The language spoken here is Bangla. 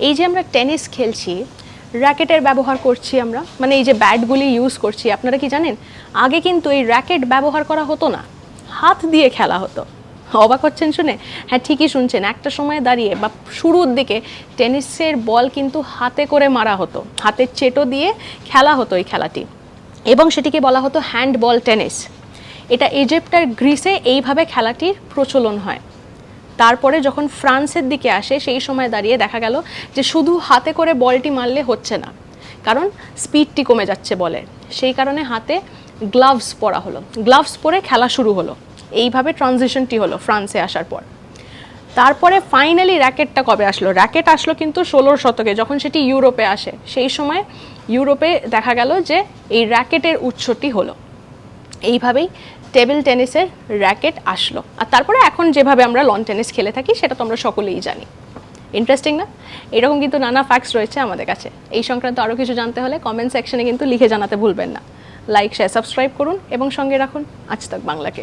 এই যে আমরা টেনিস খেলছি, র্যাকেটের ব্যবহার করছি আমরা, মানে এই যে ব্যাটগুলি ইউজ করছি, আপনারা কি জানেন আগে কিন্তু এই র্যাকেট ব্যবহার করা হতো না, হাত দিয়ে খেলা হতো। অবাক হচ্ছেন শুনে? হ্যাঁ, ঠিকই শুনছেন। একটা সময় দাঁড়িয়ে বা শুরুর দিকে টেনিসের বল কিন্তু হাতে করে মারা হতো, হাতের চেটো দিয়ে খেলা হতো এই খেলাটি, এবং সেটিকে বলা হতো হ্যান্ডবল টেনিস। এটা ইজিপ্ট আর গ্রিসে এইভাবে খেলাটির প্রচলন হয়। তারপরে যখন ফ্রান্সের দিকে আসে সেই সময় দাঁড়িয়ে দেখা গেল যে শুধু হাতে করে বলটি মারলে হচ্ছে না, কারণ স্পিডটি কমে যাচ্ছে বলের, সেই কারণে হাতে গ্লাভস পরা হলো, গ্লাভস পরে খেলা শুরু হলো। এইভাবে ট্রানজিশনটি হলো ফ্রান্সে আসার পর। তারপরে ফাইনালি র্যাকেটটা কবে আসলো? র্যাকেট আসলো কিন্তু 16 শতকে, যখন সেটি ইউরোপে আসে। সেই সময় ইউরোপে দেখা গেল যে এই র্যাকেটের উৎসটি হলো। এইভাবেই টেবিল টেনিসের র্যাকেট আসলো, আর তারপরে এখন যেভাবে আমরা লন টেনিস খেলে থাকি সেটা তো আমরা সকলেই জানি। ইন্টারেস্টিং না? এরকম কিন্তু নানা ফ্যাক্টস রয়েছে আমাদের কাছে। এই সংক্রান্ত আরও কিছু জানতে হলে কমেন্ট সেকশনে কিন্তু লিখে জানাতে ভুলবেন না। লাইক, শেয়ার, সাবস্ক্রাইব করুন এবং সঙ্গে রাখুন আজ তাক বাংলাকে।